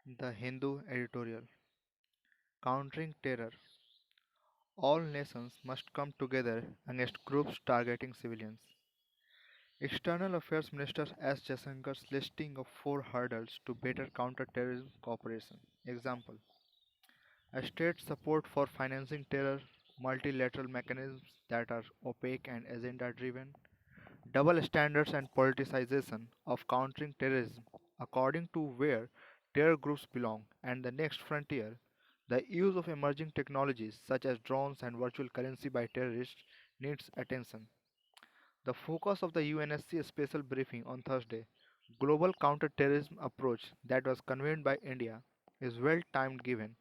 The Hindu Editorial. Countering terror. All nations must come together against groups targeting civilians. External Affairs Minister S. Jaishankar's listing of four hurdles to better counter-terrorism cooperation. Example: a state support for financing terror, multilateral mechanisms that are opaque and agenda-driven, double standards and politicization of countering terrorism according to where terror groups belong, and the next frontier, the use of emerging technologies such as drones and virtual currency by terrorists needs attention. The focus of the UNSC special briefing on Thursday, Global Counterterrorism Approach, that was convened by India, is well timed given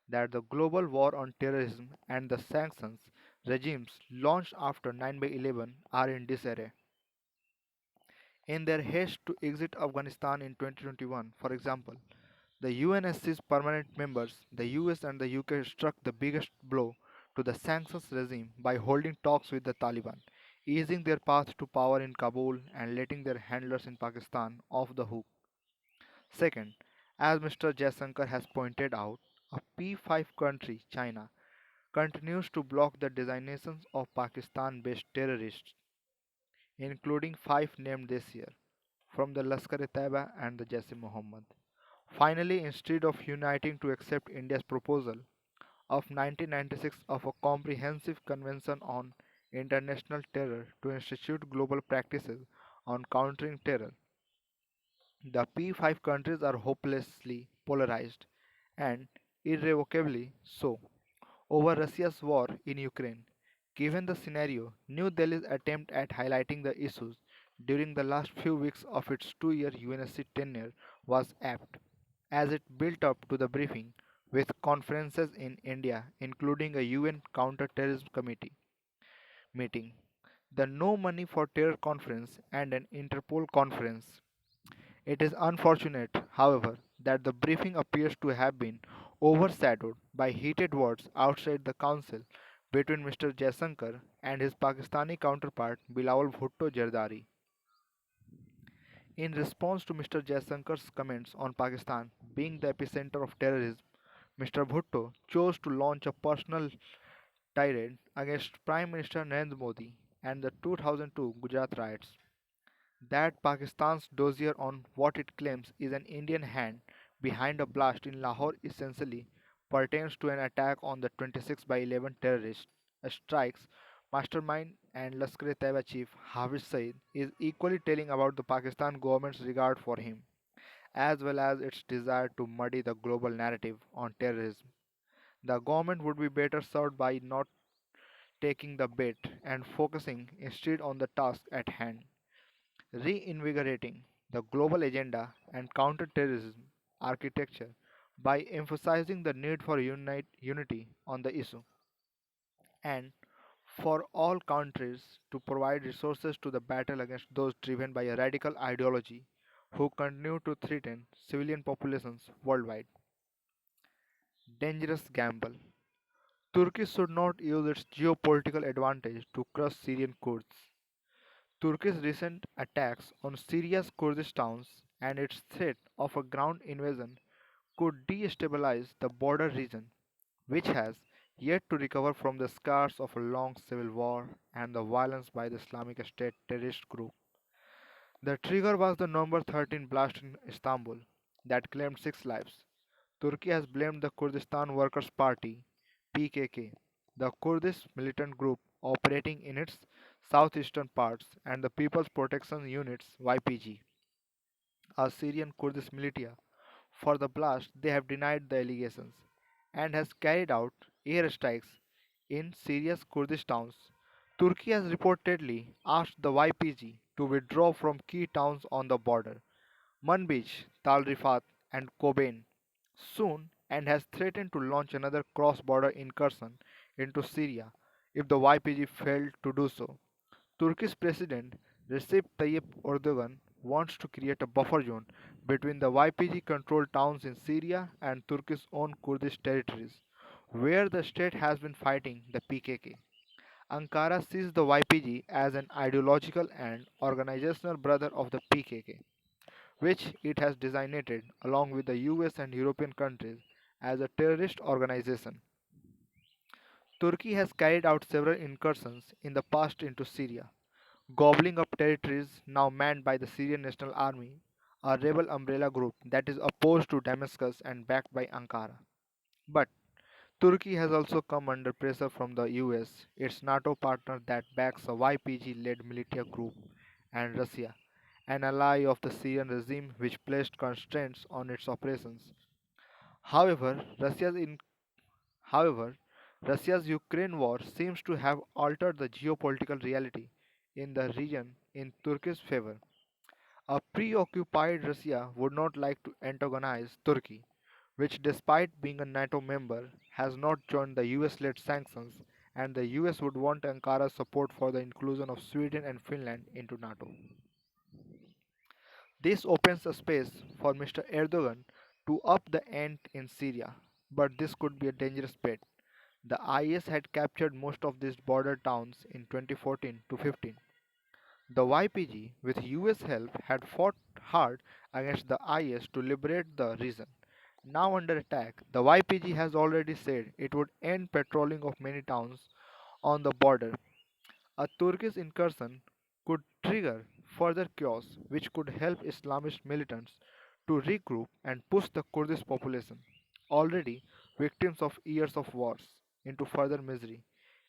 that the global war on terrorism and the sanctions regimes launched after 9/11 are in disarray. In their haste to exit Afghanistan in 2021, for example, the UNSC's permanent members, the US and the UK, struck the biggest blow to the sanctions regime by holding talks with the Taliban, easing their path to power in Kabul and letting their handlers in Pakistan off the hook. Second, as Mr. Jaishankar has pointed out, a P5 country, China, continues to block the designations of Pakistan based terrorists, including five named this year, from the Lashkar-e-Taiba and the Jaish-e-Mohammed. Finally, instead of uniting to accept India's proposal of 1996 of a comprehensive convention on international terror to institute global practices on countering terror, the P5 countries are hopelessly polarized and irrevocably so over Russia's war in Ukraine. Given the scenario, New Delhi's attempt at highlighting the issues during the last few weeks of its 2 year UNSC tenure was apt, as it built up to the briefing with conferences in India, including a UN Counter-Terrorism Committee meeting, the No Money for Terror conference, and an Interpol conference. It is unfortunate, however, that the briefing appears to have been overshadowed by heated words outside the council between Mr. Jaishankar and his Pakistani counterpart Bilawal Bhutto Zardari. In response to Mr. Jaishankar's comments on Pakistan being the epicenter of terrorism, Mr. Bhutto chose to launch a personal tirade against Prime Minister Narendra Modi and the 2002 Gujarat riots. That Pakistan's dossier on what it claims is an Indian hand behind a blast in Lahore essentially pertains to an attack on the 26/11 terrorist strikes mastermind and Lashkar-e-Taiba chief Hafiz Saeed is equally telling about the Pakistan government's regard for him, as well as its desire to muddy the global narrative on terrorism. The government would be better served by not taking the bait and focusing instead on the task at hand, reinvigorating the global agenda and counterterrorism architecture by emphasizing the need for unity on the issue and for all countries to provide resources to the battle against those driven by a radical ideology who continue to threaten civilian populations worldwide. Dangerous gamble. Turkey should not use its geopolitical advantage to crush Syrian Kurds. Turkey's recent attacks on Syria's Kurdish towns and its threat of a ground invasion could destabilize the border region, which has yet to recover from the scars of a long civil war and the violence by the Islamic State terrorist group. The trigger was the November 13 blast in Istanbul that claimed six lives. Turkey has blamed the Kurdistan Workers' Party (PKK), the Kurdish militant group operating in its southeastern parts, and the People's Protection Units (YPG), a Syrian Kurdish militia. For the blast, they have denied the allegations and has carried out airstrikes in Syria's Kurdish towns. Turkey has reportedly asked the YPG to withdraw from key towns on the border, Manbij, Tal Rifat, and Kobane, soon and has threatened to launch another cross border incursion into Syria if the YPG failed to do so. Turkey's President Recep Tayyip Erdogan wants to create a buffer zone between the YPG controlled towns in Syria and Turkey's own Kurdish territories, where the state has been fighting the PKK. Ankara sees the YPG as an ideological and organizational brother of the PKK, which it has designated, along with the US and European countries, as a terrorist organization. Turkey has carried out several incursions in the past into Syria, gobbling up territories now manned by the Syrian National Army, a rebel umbrella group that is opposed to Damascus and backed by Ankara. But Turkey has also come under pressure from the US, its NATO partner that backs a YPG led military group, and Russia, an ally of the Syrian regime which placed constraints on its operations. However, however, Russia's Ukraine war seems to have altered the geopolitical reality in the region in Turkey's favor. A preoccupied Russia would not like to antagonize Turkey, which, despite being a NATO member, has not joined the US led sanctions, and the US would want Ankara's support for the inclusion of Sweden and Finland into NATO. This opens a space for Mr. Erdogan to up the ante in Syria, but this could be a dangerous bet. The IS had captured most of these border towns in 2014 to 15. The YPG, with US help, had fought hard against the IS to liberate the region. Now under attack, the YPG has already said it would end patrolling of many towns on the border. A Turkish incursion could trigger further chaos, which could help Islamist militants to regroup and push the Kurdish population, already victims of years of wars, into further misery.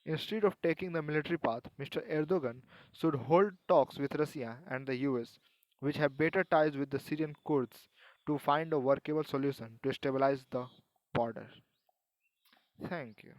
Instead of taking the military path, Mr. Erdogan should hold talks with Russia and the US, which have better ties with the Syrian Kurds, to find a workable solution to stabilize the border. Thank you.